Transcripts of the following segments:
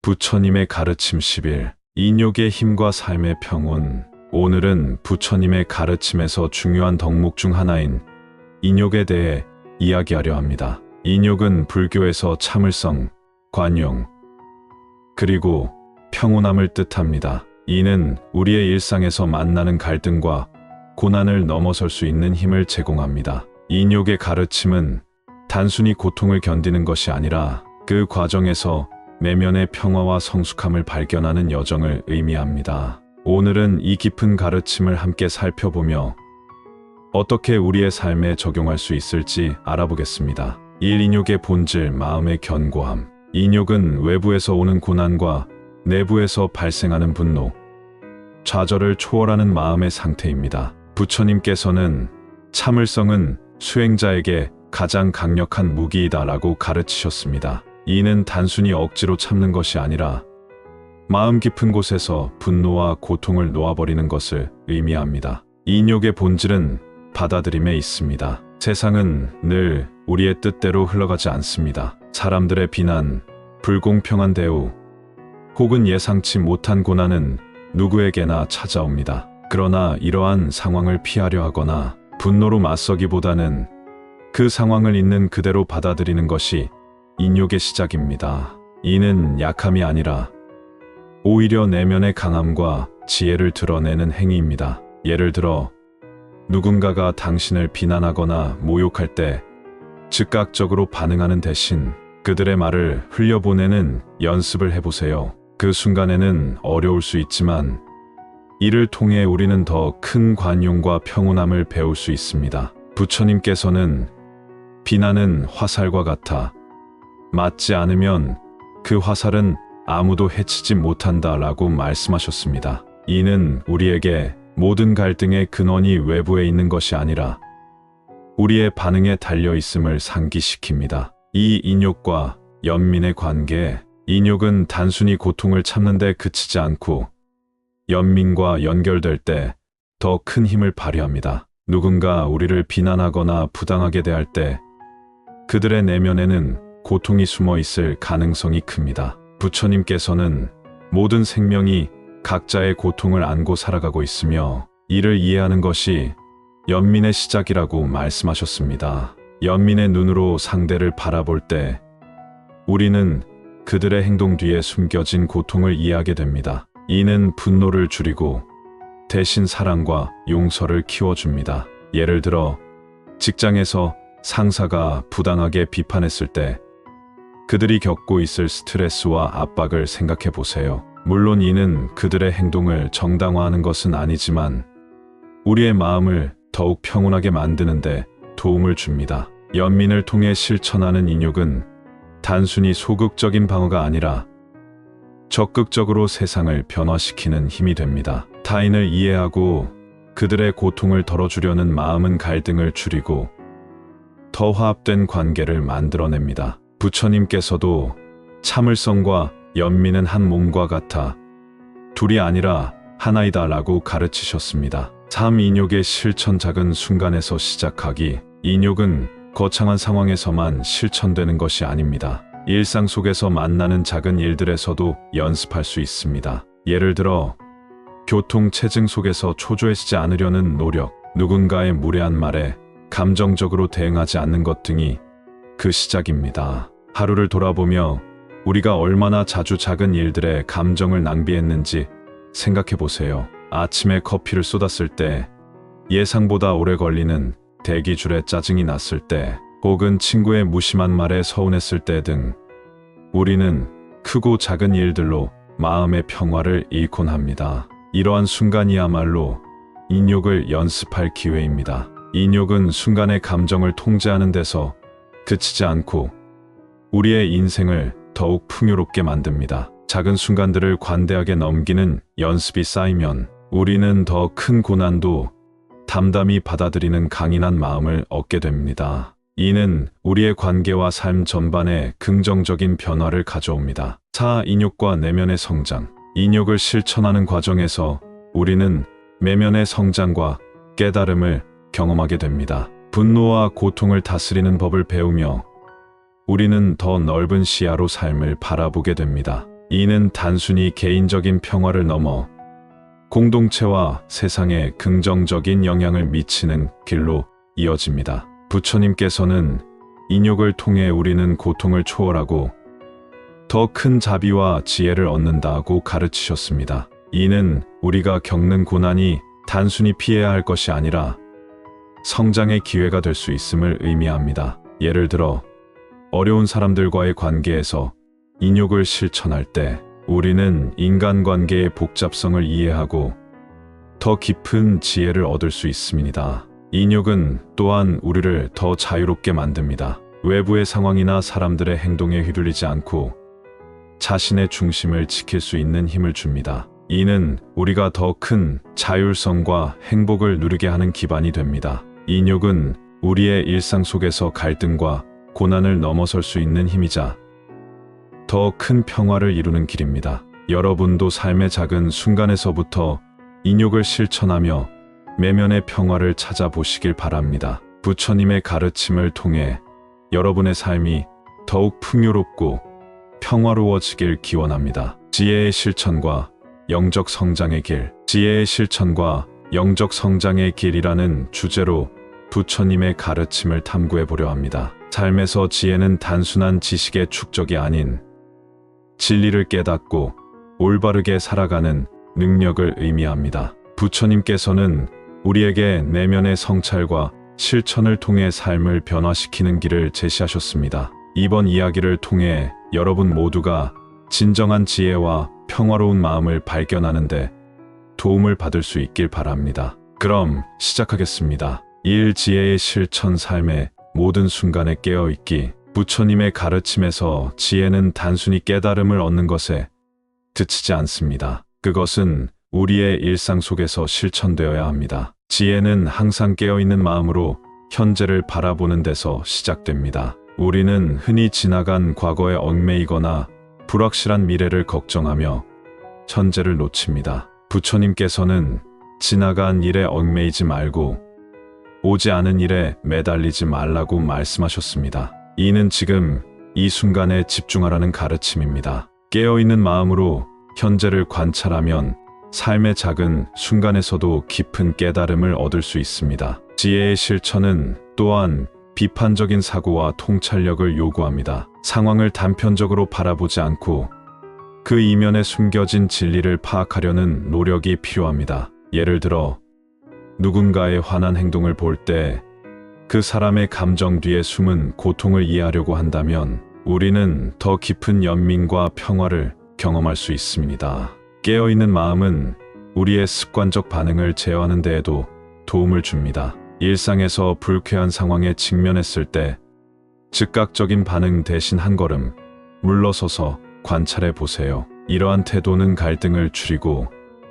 부처님의 가르침 10일. 인욕의 힘과 삶의 평온. 오늘은 부처님의 가르침에서 중요한 덕목 중 하나인 인욕에 대해 이야기하려 합니다. 인욕은 불교에서 참을성, 관용, 그리고 평온함을 뜻합니다. 이는 우리의 일상에서 만나는 갈등과 고난을 넘어설 수 있는 힘을 제공합니다. 인욕의 가르침은 단순히 고통을 견디는 것이 아니라 그 과정에서 내면의 평화와 성숙함을 발견하는 여정을 의미합니다. 오늘은 이 깊은 가르침을 함께 살펴보며 어떻게 우리의 삶에 적용할 수 있을지 알아보겠습니다. 1. 인욕의 본질, 마음의 견고함. 인욕은 외부에서 오는 고난과 내부에서 발생하는 분노, 좌절을 초월하는 마음의 상태입니다. 부처님께서는 참을성은 수행자에게 가장 강력한 무기이다라고 가르치셨습니다. 이는 단순히 억지로 참는 것이 아니라 마음 깊은 곳에서 분노와 고통을 놓아버리는 것을 의미합니다. 인욕의 본질은 받아들임에 있습니다. 세상은 늘 우리의 뜻대로 흘러가지 않습니다. 사람들의 비난, 불공평한 대우, 혹은 예상치 못한 고난은 누구에게나 찾아옵니다. 그러나 이러한 상황을 피하려 하거나 분노로 맞서기보다는 그 상황을 있는 그대로 받아들이는 것이 인욕의 시작입니다. 이는 약함이 아니라 오히려 내면의 강함과 지혜를 드러내는 행위입니다. 예를 들어 누군가가 당신을 비난하거나 모욕할 때 즉각적으로 반응하는 대신 그들의 말을 흘려보내는 연습을 해보세요. 그 순간에는 어려울 수 있지만 이를 통해 우리는 더 큰 관용과 평온함을 배울 수 있습니다. 부처님께서는 비난은 화살과 같아 맞지 않으면 그 화살은 아무도 해치지 못한다라고 말씀하셨습니다. 이는 우리에게 모든 갈등의 근원이 외부에 있는 것이 아니라 우리의 반응에 달려 있음을 상기시킵니다. 이 인욕과 연민의 관계. 인욕은 단순히 고통을 참는 데 그치지 않고 연민과 연결될 때 더 큰 힘을 발휘합니다. 누군가 우리를 비난하거나 부당하게 대할 때 그들의 내면에는 고통이 숨어 있을 가능성이 큽니다. 부처님께서는 모든 생명이 각자의 고통을 안고 살아가고 있으며 이를 이해하는 것이 연민의 시작이라고 말씀하셨습니다. 연민의 눈으로 상대를 바라볼 때 우리는 그들의 행동 뒤에 숨겨진 고통을 이해하게 됩니다. 이는 분노를 줄이고 대신 사랑과 용서를 키워줍니다. 예를 들어 직장에서 상사가 부당하게 비판했을 때 그들이 겪고 있을 스트레스와 압박을 생각해 보세요. 물론 이는 그들의 행동을 정당화하는 것은 아니지만 우리의 마음을 더욱 평온하게 만드는데 도움을 줍니다. 연민을 통해 실천하는 인욕은 단순히 소극적인 방어가 아니라 적극적으로 세상을 변화시키는 힘이 됩니다. 타인을 이해하고 그들의 고통을 덜어주려는 마음은 갈등을 줄이고 더 화합된 관계를 만들어냅니다. 부처님께서도 참을성과 연민은 한 몸과 같아 둘이 아니라 하나이다라고 가르치셨습니다. 참 인욕의 실천. 작은 순간에서 시작하기. 인욕은 거창한 상황에서만 실천되는 것이 아닙니다. 일상 속에서 만나는 작은 일들에서도 연습할 수 있습니다. 예를 들어 교통체증 속에서 초조해지지 않으려는 노력, 누군가의 무례한 말에 감정적으로 대응하지 않는 것 등이 그 시작입니다. 하루를 돌아보며 우리가 얼마나 자주 작은 일들에 감정을 낭비했는지 생각해 보세요. 아침에 커피를 쏟았을 때, 예상보다 오래 걸리는 대기줄에 짜증이 났을 때, 혹은 친구의 무심한 말에 서운했을 때 등 우리는 크고 작은 일들로 마음의 평화를 잃곤 합니다. 이러한 순간이야말로 인욕을 연습할 기회입니다. 인욕은 순간의 감정을 통제하는 데서 그치지 않고 우리의 인생을 더욱 풍요롭게 만듭니다. 작은 순간들을 관대하게 넘기는 연습이 쌓이면 우리는 더 큰 고난도 담담히 받아들이는 강인한 마음을 얻게 됩니다. 이는 우리의 관계와 삶 전반에 긍정적인 변화를 가져옵니다. 4. 인욕과 내면의 성장. 인욕을 실천하는 과정에서 우리는 내면의 성장과 깨달음을 경험하게 됩니다. 분노와 고통을 다스리는 법을 배우며 우리는 더 넓은 시야로 삶을 바라보게 됩니다. 이는 단순히 개인적인 평화를 넘어 공동체와 세상에 긍정적인 영향을 미치는 길로 이어집니다. 부처님께서는 인욕을 통해 우리는 고통을 초월하고 더 큰 자비와 지혜를 얻는다고 가르치셨습니다. 이는 우리가 겪는 고난이 단순히 피해야 할 것이 아니라 성장의 기회가 될 수 있음을 의미합니다. 예를 들어 어려운 사람들과의 관계에서 인욕을 실천할 때 우리는 인간관계의 복잡성을 이해하고 더 깊은 지혜를 얻을 수 있습니다. 인욕은 또한 우리를 더 자유롭게 만듭니다. 외부의 상황이나 사람들의 행동에 휘둘리지 않고 자신의 중심을 지킬 수 있는 힘을 줍니다. 이는 우리가 더 큰 자율성과 행복을 누리게 하는 기반이 됩니다. 인욕은 우리의 일상 속에서 갈등과 고난을 넘어설 수 있는 힘이자 더 큰 평화를 이루는 길입니다. 여러분도 삶의 작은 순간에서부터 인욕을 실천하며 내면의 평화를 찾아보시길 바랍니다. 부처님의 가르침을 통해 여러분의 삶이 더욱 풍요롭고 평화로워지길 기원합니다. 지혜의 실천과 영적 성장의 길, 지혜의 실천과 영적 성장의 길이라는 주제로 부처님의 가르침을 탐구해 보려 합니다. 삶에서 지혜는 단순한 지식의 축적이 아닌 진리를 깨닫고 올바르게 살아가는 능력을 의미합니다. 부처님께서는 우리에게 내면의 성찰과 실천을 통해 삶을 변화시키는 길을 제시하셨습니다. 이번 이야기를 통해 여러분 모두가 진정한 지혜와 평화로운 마음을 발견하는데 도움을 받을 수 있길 바랍니다. 그럼 시작하겠습니다. 1. 지혜의 실천. 삶의 모든 순간에 깨어있기. 부처님의 가르침에서 지혜는 단순히 깨달음을 얻는 것에 그치지 않습니다. 그것은 우리의 일상 속에서 실천되어야 합니다. 지혜는 항상 깨어있는 마음으로 현재를 바라보는 데서 시작됩니다. 우리는 흔히 지나간 과거에 얽매이거나 불확실한 미래를 걱정하며 현재를 놓칩니다. 부처님께서는 지나간 일에 얽매이지 말고 오지 않은 일에 매달리지 말라고 말씀하셨습니다. 이는 지금 이 순간에 집중하라는 가르침입니다. 깨어있는 마음으로 현재를 관찰하면 삶의 작은 순간에서도 깊은 깨달음을 얻을 수 있습니다. 지혜의 실천은 또한 비판적인 사고와 통찰력을 요구합니다. 상황을 단편적으로 바라보지 않고 그 이면에 숨겨진 진리를 파악하려는 노력이 필요합니다. 예를 들어 누군가의 화난 행동을 볼 때 그 사람의 감정 뒤에 숨은 고통을 이해하려고 한다면 우리는 더 깊은 연민과 평화를 경험할 수 있습니다. 깨어있는 마음은 우리의 습관적 반응을 제어하는 데에도 도움을 줍니다. 일상에서 불쾌한 상황에 직면했을 때 즉각적인 반응 대신 한 걸음 물러서서 관찰해 보세요. 이러한 태도는 갈등을 줄이고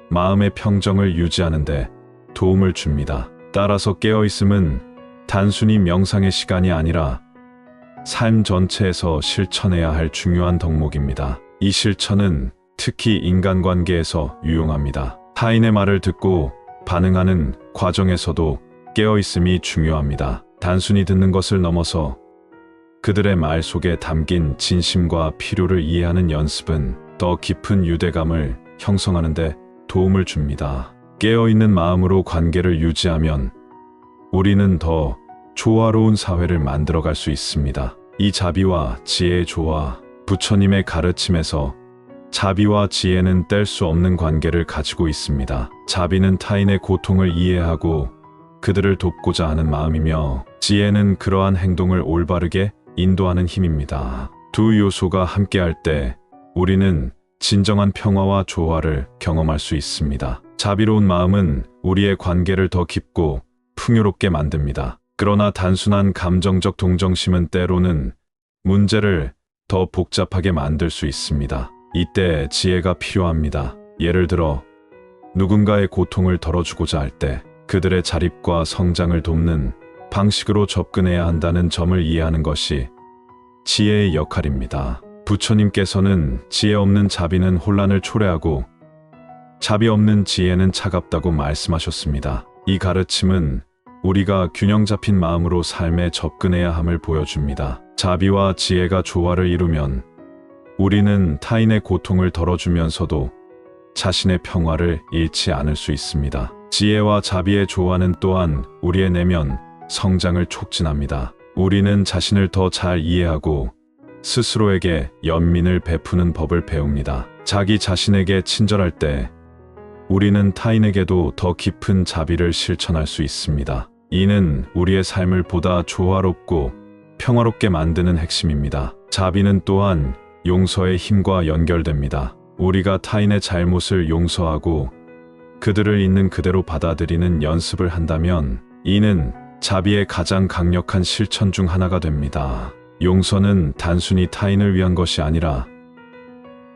마음의 평정을 유지하는 데 도움을 줍니다. 따라서 깨어있음은 단순히 명상의 시간이 아니라 삶 전체에서 실천해야 할 중요한 덕목입니다. 이 실천은 특히 인간관계에서 유용합니다. 타인의 말을 듣고 반응하는 과정에서도 깨어있음이 중요합니다. 단순히 듣는 것을 넘어서 그들의 말 속에 담긴 진심과 필요를 이해하는 연습은 더 깊은 유대감을 형성하는 데 도움을 줍니다. 깨어있는 마음으로 관계를 유지하면 우리는 더 조화로운 사회를 만들어갈 수 있습니다. 이 자비와 지혜의 조화. 부처님의 가르침에서 자비와 지혜는 뗄 수 없는 관계를 가지고 있습니다. 자비는 타인의 고통을 이해하고 그들을 돕고자 하는 마음이며 지혜는 그러한 행동을 올바르게 인도하는 힘입니다. 두 요소가 함께할 때 우리는 진정한 평화와 조화를 경험할 수 있습니다. 자비로운 마음은 우리의 관계를 더 깊고 풍요롭게 만듭니다. 그러나 단순한 감정적 동정심은 때로는 문제를 더 복잡하게 만들 수 있습니다. 이때 지혜가 필요합니다. 예를 들어 누군가의 고통을 덜어주고자 할 때 그들의 자립과 성장을 돕는 방식으로 접근해야 한다는 점을 이해하는 것이 지혜의 역할입니다. 부처님께서는 지혜 없는 자비는 혼란을 초래하고 자비 없는 지혜는 차갑다고 말씀하셨습니다. 이 가르침은 우리가 균형 잡힌 마음으로 삶에 접근해야 함을 보여줍니다. 자비와 지혜가 조화를 이루면 우리는 타인의 고통을 덜어주면서도 자신의 평화를 잃지 않을 수 있습니다. 지혜와 자비의 조화는 또한 우리의 내면 성장을 촉진합니다. 우리는 자신을 더 잘 이해하고 스스로에게 연민을 베푸는 법을 배웁니다. 자기 자신에게 친절할 때 우리는 타인에게도 더 깊은 자비를 실천할 수 있습니다. 이는 우리의 삶을 보다 조화롭고 평화롭게 만드는 핵심입니다. 자비는 또한 용서의 힘과 연결됩니다. 우리가 타인의 잘못을 용서하고 그들을 있는 그대로 받아들이는 연습을 한다면 이는 자비의 가장 강력한 실천 중 하나가 됩니다. 용서는 단순히 타인을 위한 것이 아니라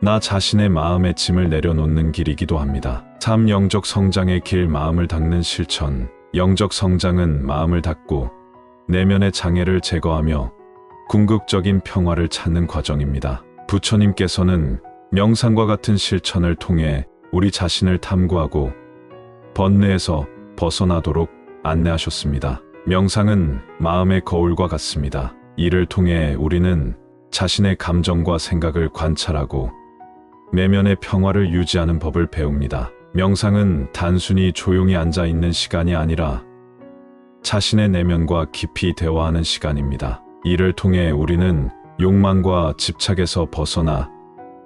나 자신의 마음의 짐을 내려놓는 길이기도 합니다. 참 영적 성장의 길, 마음을 닦는 실천. 영적 성장은 마음을 닦고 내면의 장애를 제거하며 궁극적인 평화를 찾는 과정입니다. 부처님께서는 명상과 같은 실천을 통해 우리 자신을 탐구하고 번뇌에서 벗어나도록 안내하셨습니다. 명상은 마음의 거울과 같습니다. 이를 통해 우리는 자신의 감정과 생각을 관찰하고 내면의 평화를 유지하는 법을 배웁니다. 명상은 단순히 조용히 앉아 있는 시간이 아니라 자신의 내면과 깊이 대화하는 시간입니다. 이를 통해 우리는 욕망과 집착에서 벗어나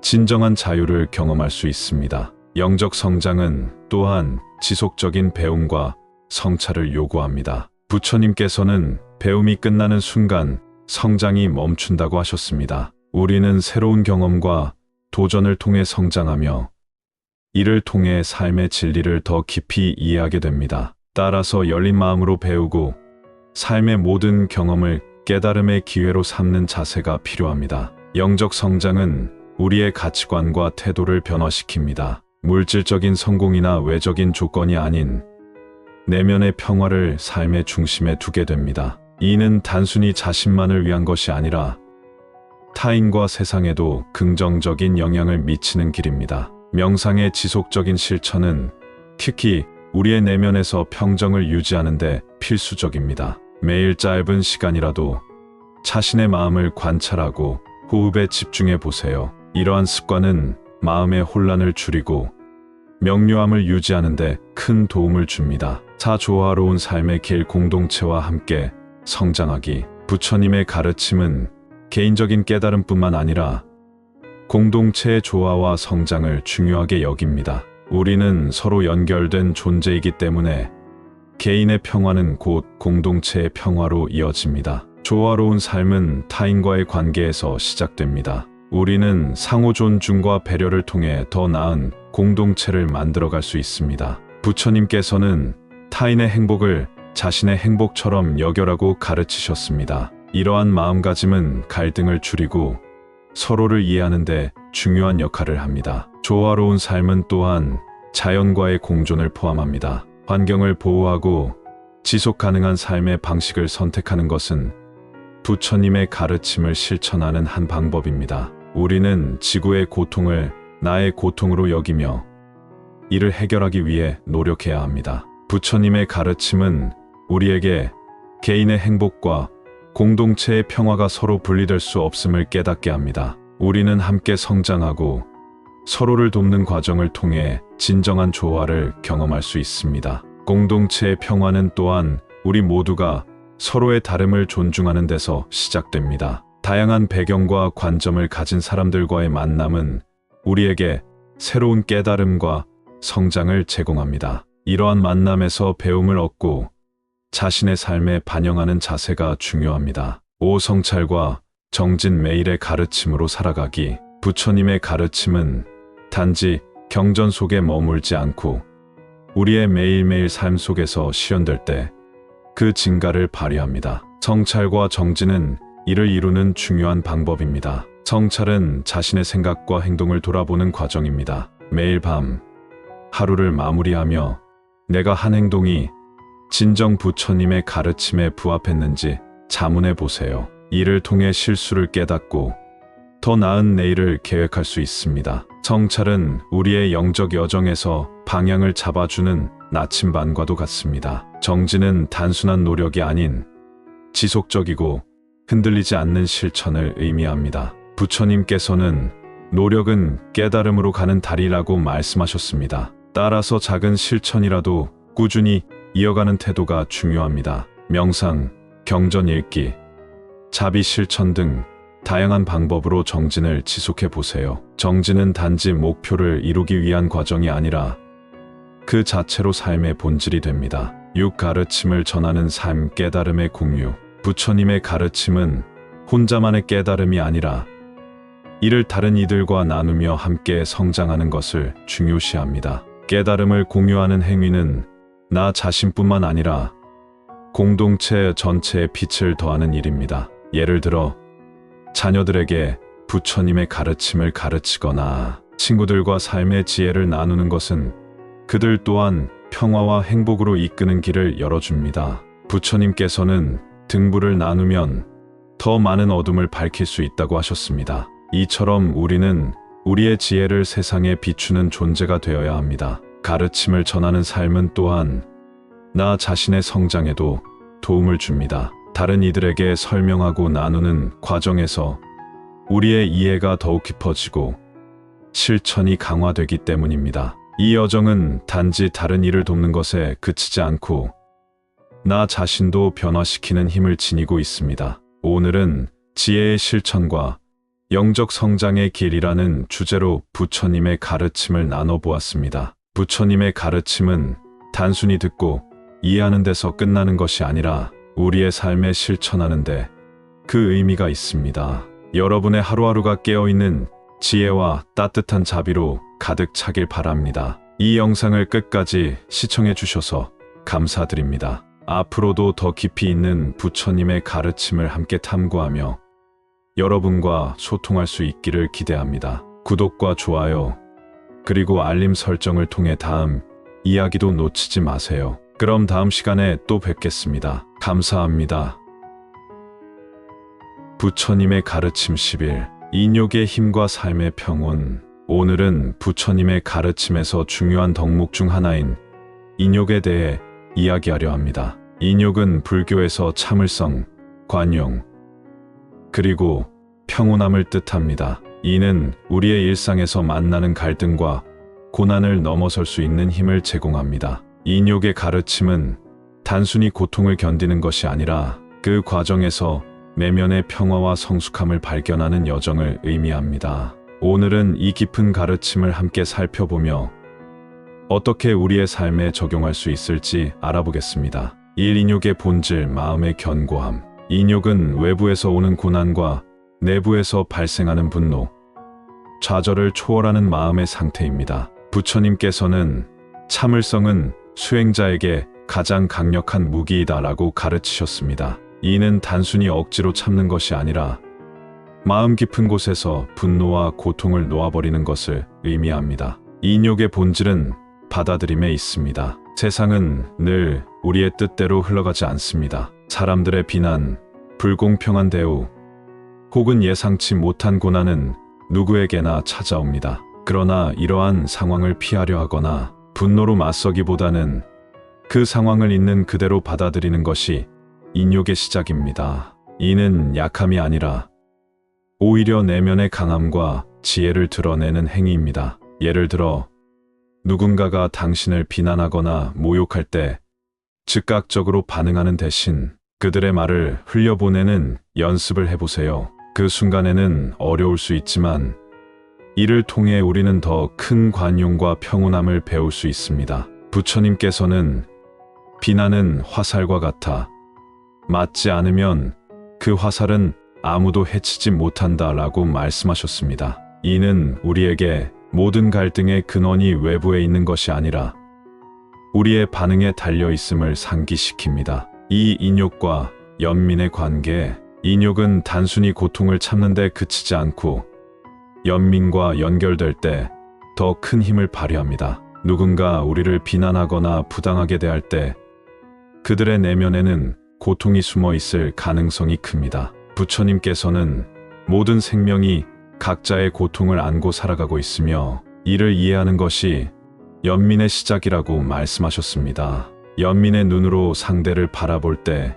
진정한 자유를 경험할 수 있습니다. 영적 성장은 또한 지속적인 배움과 성찰을 요구합니다. 부처님께서는 배움이 끝나는 순간 성장이 멈춘다고 하셨습니다. 우리는 새로운 경험과 도전을 통해 성장하며 이를 통해 삶의 진리를 더 깊이 이해하게 됩니다. 따라서 열린 마음으로 배우고 삶의 모든 경험을 깨달음의 기회로 삼는 자세가 필요합니다. 영적 성장은 우리의 가치관과 태도를 변화시킵니다. 물질적인 성공이나 외적인 조건이 아닌 내면의 평화를 삶의 중심에 두게 됩니다. 이는 단순히 자신만을 위한 것이 아니라 타인과 세상에도 긍정적인 영향을 미치는 길입니다. 명상의 지속적인 실천은 특히 우리의 내면에서 평정을 유지하는 데 필수적입니다. 매일 짧은 시간이라도 자신의 마음을 관찰하고 호흡에 집중해 보세요. 이러한 습관은 마음의 혼란을 줄이고 명료함을 유지하는 데 큰 도움을 줍니다. 조화로운 삶의 길, 공동체와 함께 성장하기. 부처님의 가르침은 개인적인 깨달음뿐만 아니라 공동체의 조화와 성장을 중요하게 여깁니다. 우리는 서로 연결된 존재이기 때문에 개인의 평화는 곧 공동체의 평화로 이어집니다. 조화로운 삶은 타인과의 관계에서 시작됩니다. 우리는 상호 존중과 배려를 통해 더 나은 공동체를 만들어갈 수 있습니다. 부처님께서는 타인의 행복을 자신의 행복처럼 여겨라고 가르치셨습니다. 이러한 마음가짐은 갈등을 줄이고 서로를 이해하는 데 중요한 역할을 합니다. 조화로운 삶은 또한 자연과의 공존을 포함합니다. 환경을 보호하고 지속 가능한 삶의 방식을 선택하는 것은 부처님의 가르침을 실천하는 한 방법입니다. 우리는 지구의 고통을 나의 고통으로 여기며 이를 해결하기 위해 노력해야 합니다. 부처님의 가르침은 우리에게 개인의 행복과 공동체의 평화가 서로 분리될 수 없음을 깨닫게 합니다. 우리는 함께 성장하고 서로를 돕는 과정을 통해 진정한 조화를 경험할 수 있습니다. 공동체의 평화는 또한 우리 모두가 서로의 다름을 존중하는 데서 시작됩니다. 다양한 배경과 관점을 가진 사람들과의 만남은 우리에게 새로운 깨달음과 성장을 제공합니다. 이러한 만남에서 배움을 얻고 자신의 삶에 반영하는 자세가 중요합니다. 오성찰과 정진, 매일의 가르침으로 살아가기. 부처님의 가르침은 단지 경전 속에 머물지 않고 우리의 매일매일 삶 속에서 실현될 때 그 진가를 발휘합니다. 성찰과 정진은 이를 이루는 중요한 방법입니다. 성찰은 자신의 생각과 행동을 돌아보는 과정입니다. 매일 밤 하루를 마무리하며 내가 한 행동이 진정 부처님의 가르침에 부합했는지 자문해 보세요. 이를 통해 실수를 깨닫고 더 나은 내일을 계획할 수 있습니다. 성찰은 우리의 영적 여정에서 방향을 잡아주는 나침반과도 같습니다. 정진은 단순한 노력이 아닌 지속적이고 흔들리지 않는 실천을 의미합니다. 부처님께서는 노력은 깨달음으로 가는 다리라고 말씀하셨습니다. 따라서 작은 실천이라도 꾸준히 이어가는 태도가 중요합니다. 명상, 경전 읽기, 자비 실천 등 다양한 방법으로 정진을 지속해 보세요. 정진은 단지 목표를 이루기 위한 과정이 아니라 그 자체로 삶의 본질이 됩니다. 6. 가르침을 전하는 삶, 깨달음의 공유. 부처님의 가르침은 혼자만의 깨달음이 아니라 이를 다른 이들과 나누며 함께 성장하는 것을 중요시합니다. 깨달음을 공유하는 행위는 나 자신뿐만 아니라 공동체 전체에 빛을 더하는 일입니다. 예를 들어 자녀들에게 부처님의 가르침을 가르치거나 친구들과 삶의 지혜를 나누는 것은 그들 또한 평화와 행복으로 이끄는 길을 열어줍니다. 부처님께서는 등불을 나누면 더 많은 어둠을 밝힐 수 있다고 하셨습니다. 이처럼 우리는 우리의 지혜를 세상에 비추는 존재가 되어야 합니다. 가르침을 전하는 삶은 또한 나 자신의 성장에도 도움을 줍니다. 다른 이들에게 설명하고 나누는 과정에서 우리의 이해가 더욱 깊어지고 실천이 강화되기 때문입니다. 이 여정은 단지 다른 이를 돕는 것에 그치지 않고 나 자신도 변화시키는 힘을 지니고 있습니다. 오늘은 지혜의 실천과 영적 성장의 길이라는 주제로 부처님의 가르침을 나눠보았습니다. 부처님의 가르침은 단순히 듣고 이해하는 데서 끝나는 것이 아니라 우리의 삶에 실천하는데 그 의미가 있습니다. 여러분의 하루하루가 깨어있는 지혜와 따뜻한 자비로 가득 차길 바랍니다. 이 영상을 끝까지 시청해 주셔서 감사드립니다. 앞으로도 더 깊이 있는 부처님의 가르침을 함께 탐구하며 여러분과 소통할 수 있기를 기대합니다. 구독과 좋아요, 그리고 알림 설정을 통해 다음 이야기도 놓치지 마세요. 그럼 다음 시간에 또 뵙겠습니다. 감사합니다. 부처님의 가르침 10일, 인욕의 힘과 삶의 평온. 오늘은 부처님의 가르침에서 중요한 덕목 중 하나인 인욕에 대해 이야기하려 합니다. 인욕은 불교에서 참을성, 관용, 그리고 평온함을 뜻합니다. 이는 우리의 일상에서 만나는 갈등과 고난을 넘어설 수 있는 힘을 제공합니다. 인욕의 가르침은 단순히 고통을 견디는 것이 아니라 그 과정에서 내면의 평화와 성숙함을 발견하는 여정을 의미합니다. 오늘은 이 깊은 가르침을 함께 살펴보며 어떻게 우리의 삶에 적용할 수 있을지 알아보겠습니다. 1. 인욕의 본질, 마음의 견고함. 인욕은 외부에서 오는 고난과 내부에서 발생하는 분노, 좌절을 초월하는 마음의 상태입니다. 부처님께서는 참을성은 수행자에게 가장 강력한 무기이다라고 가르치셨습니다. 이는 단순히 억지로 참는 것이 아니라 마음 깊은 곳에서 분노와 고통을 놓아버리는 것을 의미합니다. 인욕의 본질은 받아들임에 있습니다. 세상은 늘 우리의 뜻대로 흘러가지 않습니다. 사람들의 비난, 불공평한 대우, 혹은 예상치 못한 고난은 누구에게나 찾아옵니다. 그러나 이러한 상황을 피하려 하거나 분노로 맞서기보다는 그 상황을 있는 그대로 받아들이는 것이 인욕의 시작입니다. 이는 약함이 아니라 오히려 내면의 강함과 지혜를 드러내는 행위입니다. 예를 들어 누군가가 당신을 비난하거나 모욕할 때 즉각적으로 반응하는 대신 그들의 말을 흘려보내는 연습을 해보세요. 그 순간에는 어려울 수 있지만 이를 통해 우리는 더 큰 관용과 평온함을 배울 수 있습니다. 부처님께서는 비난은 화살과 같아 맞지 않으면 그 화살은 아무도 해치지 못한다라고 말씀하셨습니다. 이는 우리에게 모든 갈등의 근원이 외부에 있는 것이 아니라 우리의 반응에 달려 있음을 상기시킵니다. 이 인욕과 연민의 관계. 인욕은 단순히 고통을 참는 데 그치지 않고 연민과 연결될 때 더 큰 힘을 발휘합니다. 누군가 우리를 비난하거나 부당하게 대할 때 그들의 내면에는 고통이 숨어 있을 가능성이 큽니다. 부처님께서는 모든 생명이 각자의 고통을 안고 살아가고 있으며 이를 이해하는 것이 연민의 시작이라고 말씀하셨습니다. 연민의 눈으로 상대를 바라볼 때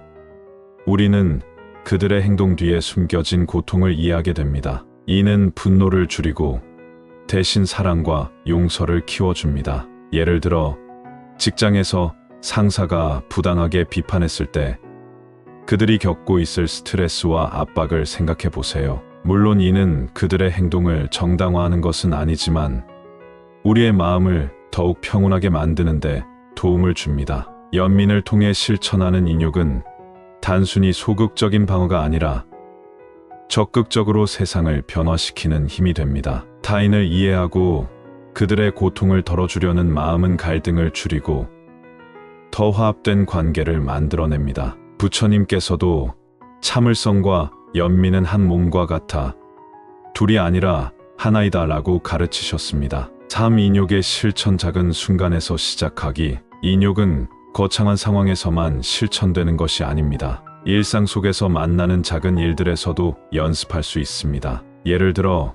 우리는 그들의 행동 뒤에 숨겨진 고통을 이해하게 됩니다. 이는 분노를 줄이고 대신 사랑과 용서를 키워줍니다. 예를 들어 직장에서 상사가 부당하게 비판했을 때 그들이 겪고 있을 스트레스와 압박을 생각해 보세요. 물론 이는 그들의 행동을 정당화하는 것은 아니지만 우리의 마음을 더욱 평온하게 만드는데 도움을 줍니다. 연민을 통해 실천하는 인욕은 단순히 소극적인 방어가 아니라 적극적으로 세상을 변화시키는 힘이 됩니다. 타인을 이해하고 그들의 고통을 덜어주려는 마음은 갈등을 줄이고 더 화합된 관계를 만들어냅니다. 부처님께서도 참을성과 연민은 한 몸과 같아 둘이 아니라 하나이다 라고 가르치셨습니다. 참 인욕의 실천 작은 순간에서 시작하기. 인욕은 거창한 상황에서만 실천되는 것이 아닙니다. 일상 속에서 만나는 작은 일들에서도 연습할 수 있습니다. 예를 들어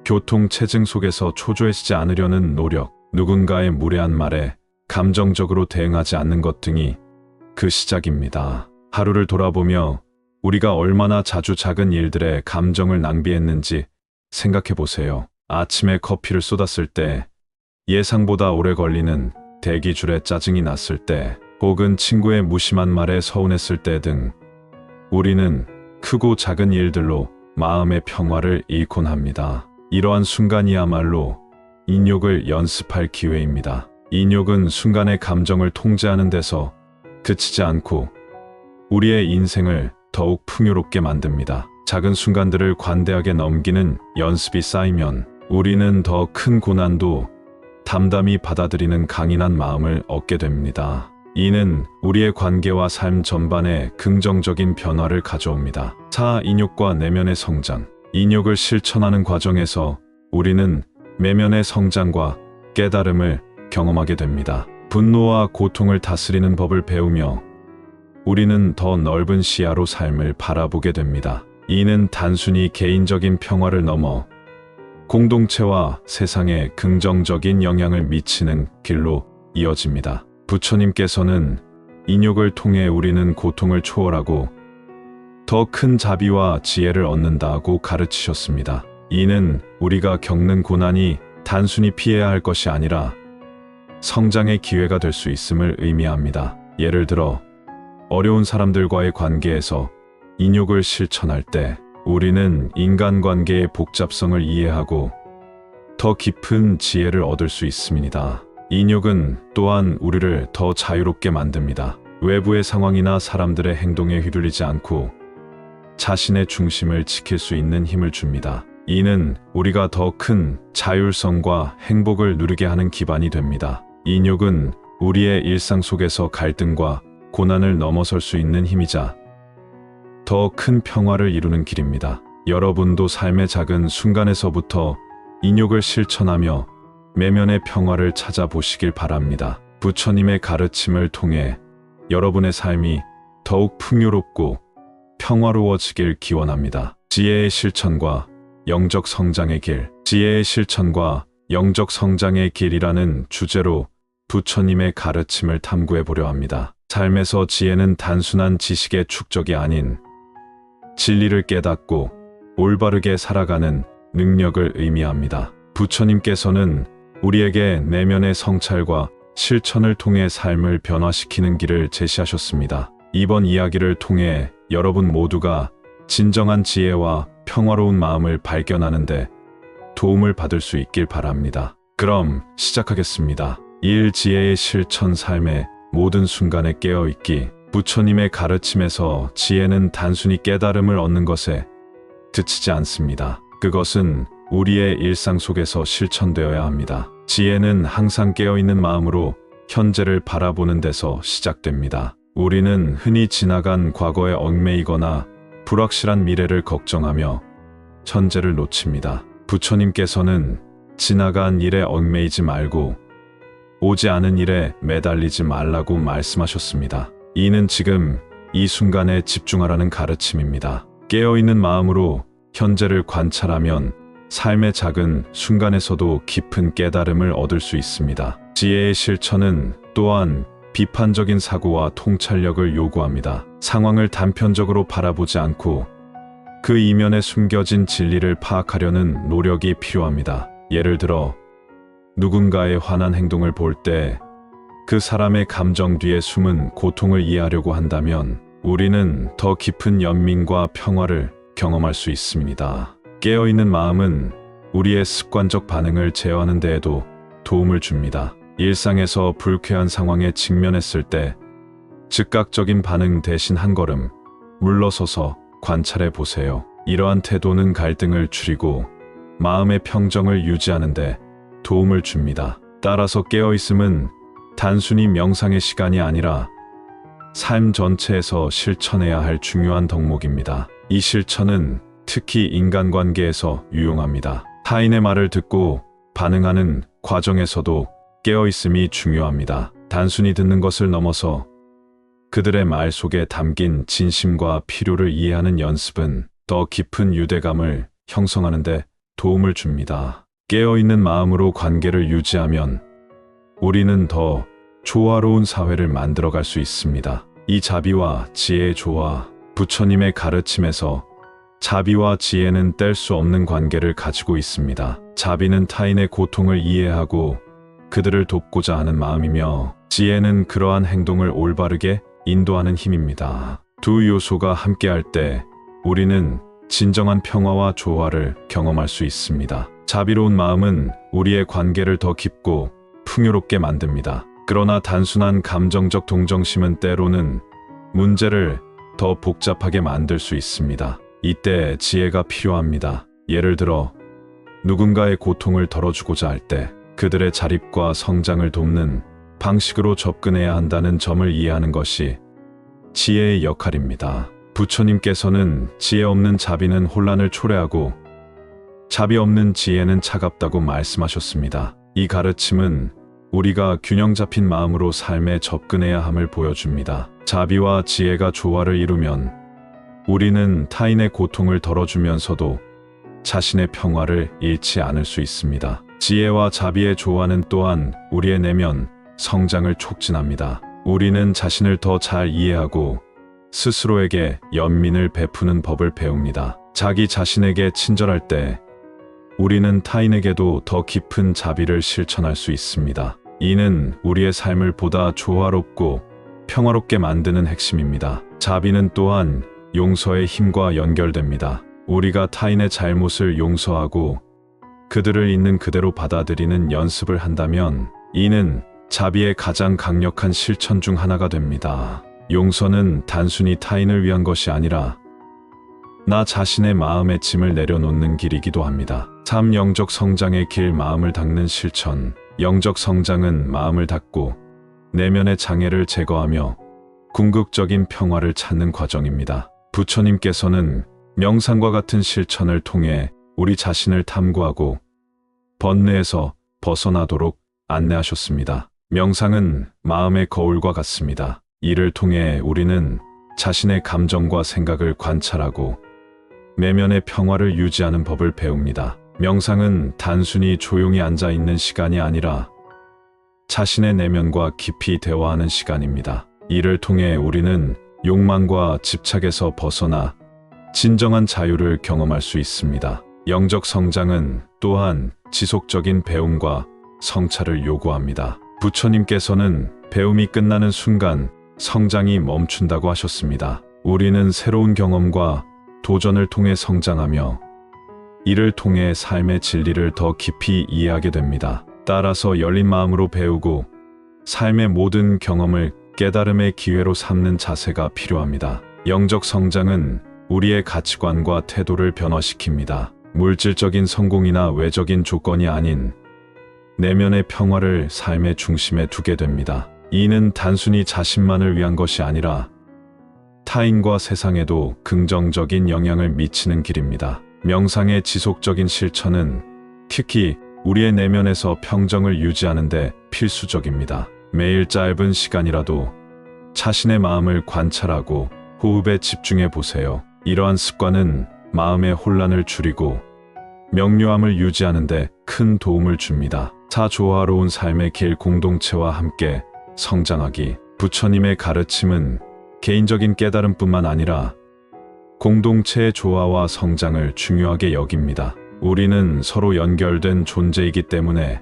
교통체증 속에서 초조해지지 않으려는 노력, 누군가의 무례한 말에 감정적으로 대응하지 않는 것 등이 그 시작입니다. 하루를 돌아보며 우리가 얼마나 자주 작은 일들에 감정을 낭비했는지 생각해 보세요. 아침에 커피를 쏟았을 때, 예상보다 오래 걸리는 대기줄에 짜증이 났을 때, 혹은 친구의 무심한 말에 서운했을 때 등 우리는 크고 작은 일들로 마음의 평화를 잃곤 합니다. 이러한 순간이야말로 인욕을 연습할 기회입니다. 인욕은 순간의 감정을 통제하는 데서 그치지 않고 우리의 인생을 더욱 풍요롭게 만듭니다. 작은 순간들을 관대하게 넘기는 연습이 쌓이면 우리는 더 큰 고난도 담담히 받아들이는 강인한 마음을 얻게 됩니다. 이는 우리의 관계와 삶 전반에 긍정적인 변화를 가져옵니다. 인욕과 내면의 성장. 인욕을 실천하는 과정에서 우리는 내면의 성장과 깨달음을 경험하게 됩니다. 분노와 고통을 다스리는 법을 배우며 우리는 더 넓은 시야로 삶을 바라보게 됩니다. 이는 단순히 개인적인 평화를 넘어 공동체와 세상에 긍정적인 영향을 미치는 길로 이어집니다. 부처님께서는 인욕을 통해 우리는 고통을 초월하고 더 큰 자비와 지혜를 얻는다고 가르치셨습니다. 이는 우리가 겪는 고난이 단순히 피해야 할 것이 아니라 성장의 기회가 될 수 있음을 의미합니다. 예를 들어 어려운 사람들과의 관계에서 인욕을 실천할 때 우리는 인간관계의 복잡성을 이해하고 더 깊은 지혜를 얻을 수 있습니다. 인욕은 또한 우리를 더 자유롭게 만듭니다. 외부의 상황이나 사람들의 행동에 휘둘리지 않고 자신의 중심을 지킬 수 있는 힘을 줍니다. 이는 우리가 더 큰 자율성과 행복을 누리게 하는 기반이 됩니다. 인욕은 우리의 일상 속에서 갈등과 고난을 넘어설 수 있는 힘이자 더 큰 평화를 이루는 길입니다. 여러분도 삶의 작은 순간에서부터 인욕을 실천하며 내면의 평화를 찾아보시길 바랍니다. 부처님의 가르침을 통해 여러분의 삶이 더욱 풍요롭고 평화로워지길 기원합니다. 지혜의 실천과 영적 성장의 길. 지혜의 실천과 영적 성장의 길이라는 주제로 부처님의 가르침을 탐구해 보려 합니다. 삶에서 지혜는 단순한 지식의 축적이 아닌 진리를 깨닫고 올바르게 살아가는 능력을 의미합니다. 부처님께서는 우리에게 내면의 성찰과 실천을 통해 삶을 변화시키는 길을 제시하셨습니다. 이번 이야기를 통해 여러분 모두가 진정한 지혜와 평화로운 마음을 발견하는데 도움을 받을 수 있길 바랍니다. 그럼 시작하겠습니다. 1. 지혜의 실천. 삶의 모든 순간에 깨어있기. 부처님의 가르침에서 지혜는 단순히 깨달음을 얻는 것에 그치지 않습니다. 그것은 우리의 일상 속에서 실천되어야 합니다. 지혜는 항상 깨어있는 마음으로 현재를 바라보는 데서 시작됩니다. 우리는 흔히 지나간 과거에 얽매이거나 불확실한 미래를 걱정하며 현재를 놓칩니다. 부처님께서는 지나간 일에 얽매이지 말고 오지 않은 일에 매달리지 말라고 말씀하셨습니다. 이는 지금 이 순간에 집중하라는 가르침입니다. 깨어있는 마음으로 현재를 관찰하면 삶의 작은 순간에서도 깊은 깨달음을 얻을 수 있습니다. 지혜의 실천은 또한 비판적인 사고와 통찰력을 요구합니다. 상황을 단편적으로 바라보지 않고 그 이면에 숨겨진 진리를 파악하려는 노력이 필요합니다. 예를 들어 누군가의 화난 행동을 볼 때 그 사람의 감정 뒤에 숨은 고통을 이해하려고 한다면 우리는 더 깊은 연민과 평화를 경험할 수 있습니다. 깨어있는 마음은 우리의 습관적 반응을 제어하는 데에도 도움을 줍니다. 일상에서 불쾌한 상황에 직면했을 때 즉각적인 반응 대신 한 걸음 물러서서 관찰해 보세요. 이러한 태도는 갈등을 줄이고 마음의 평정을 유지하는 데 도움을 줍니다. 따라서 깨어있음은 단순히 명상의 시간이 아니라 삶 전체에서 실천해야 할 중요한 덕목입니다. 이 실천은 특히 인간관계에서 유용합니다. 타인의 말을 듣고 반응하는 과정에서도 깨어있음이 중요합니다. 단순히 듣는 것을 넘어서 그들의 말 속에 담긴 진심과 필요를 이해하는 연습은 더 깊은 유대감을 형성하는 데 도움을 줍니다. 깨어있는 마음으로 관계를 유지하면 우리는 더 조화로운 사회를 만들어갈 수 있습니다. 이 자비와 지혜의 조화, 부처님의 가르침에서 자비와 지혜는 뗄 수 없는 관계를 가지고 있습니다. 자비는 타인의 고통을 이해하고 그들을 돕고자 하는 마음이며 지혜는 그러한 행동을 올바르게 인도하는 힘입니다. 두 요소가 함께할 때 우리는 진정한 평화와 조화를 경험할 수 있습니다. 자비로운 마음은 우리의 관계를 더 깊고 풍요롭게 만듭니다. 그러나 단순한 감정적 동정심은 때로는 문제를 더 복잡하게 만들 수 있습니다. 이때 지혜가 필요합니다. 예를 들어 누군가의 고통을 덜어주고자 할 때 그들의 자립과 성장을 돕는 방식으로 접근해야 한다는 점을 이해하는 것이 지혜의 역할입니다. 부처님께서는 지혜 없는 자비는 혼란을 초래하고 자비 없는 지혜는 차갑다고 말씀하셨습니다. 이 가르침은 우리가 균형 잡힌 마음으로 삶에 접근해야 함을 보여줍니다. 자비와 지혜가 조화를 이루면 우리는 타인의 고통을 덜어주면서도 자신의 평화를 잃지 않을 수 있습니다. 지혜와 자비의 조화는 또한 우리의 내면 성장을 촉진합니다. 우리는 자신을 더 잘 이해하고 스스로에게 연민을 베푸는 법을 배웁니다. 자기 자신에게 친절할 때 우리는 타인에게도 더 깊은 자비를 실천할 수 있습니다. 이는 우리의 삶을 보다 조화롭고 평화롭게 만드는 핵심입니다. 자비는 또한 용서의 힘과 연결됩니다. 우리가 타인의 잘못을 용서하고 그들을 있는 그대로 받아들이는 연습을 한다면 이는 자비의 가장 강력한 실천 중 하나가 됩니다. 용서는 단순히 타인을 위한 것이 아니라 나 자신의 마음의 짐을 내려놓는 길이기도 합니다. 참 영적 성장의 길, 마음을 닦는 실천. 영적 성장은 마음을 닫고 내면의 장애를 제거하며 궁극적인 평화를 찾는 과정입니다. 부처님께서는 명상과 같은 실천을 통해 우리 자신을 탐구하고 번뇌에서 벗어나도록 안내하셨습니다. 명상은 마음의 거울과 같습니다. 이를 통해 우리는 자신의 감정과 생각을 관찰하고 내면의 평화를 유지하는 법을 배웁니다. 명상은 단순히 조용히 앉아 있는 시간이 아니라 자신의 내면과 깊이 대화하는 시간입니다. 이를 통해 우리는 욕망과 집착에서 벗어나 진정한 자유를 경험할 수 있습니다. 영적 성장은 또한 지속적인 배움과 성찰을 요구합니다. 부처님께서는 배움이 끝나는 순간 성장이 멈춘다고 하셨습니다. 우리는 새로운 경험과 도전을 통해 성장하며 이를 통해 삶의 진리를 더 깊이 이해하게 됩니다. 따라서 열린 마음으로 배우고 삶의 모든 경험을 깨달음의 기회로 삼는 자세가 필요합니다. 영적 성장은 우리의 가치관과 태도를 변화시킵니다. 물질적인 성공이나 외적인 조건이 아닌 내면의 평화를 삶의 중심에 두게 됩니다. 이는 단순히 자신만을 위한 것이 아니라 타인과 세상에도 긍정적인 영향을 미치는 길입니다. 명상의 지속적인 실천은 특히 우리의 내면에서 평정을 유지하는 데 필수적입니다. 매일 짧은 시간이라도 자신의 마음을 관찰하고 호흡에 집중해 보세요. 이러한 습관은 마음의 혼란을 줄이고 명료함을 유지하는 데 큰 도움을 줍니다. 조화로운 삶의 길, 공동체와 함께 성장하기. 부처님의 가르침은 개인적인 깨달음뿐만 아니라 공동체의 조화와 성장을 중요하게 여깁니다. 우리는 서로 연결된 존재이기 때문에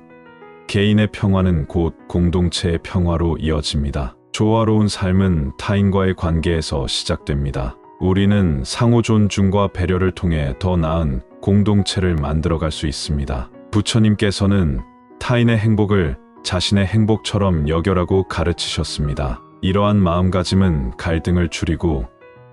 개인의 평화는 곧 공동체의 평화로 이어집니다. 조화로운 삶은 타인과의 관계에서 시작됩니다. 우리는 상호 존중과 배려를 통해 더 나은 공동체를 만들어갈 수 있습니다. 부처님께서는 타인의 행복을 자신의 행복처럼 여겨라고 가르치셨습니다. 이러한 마음가짐은 갈등을 줄이고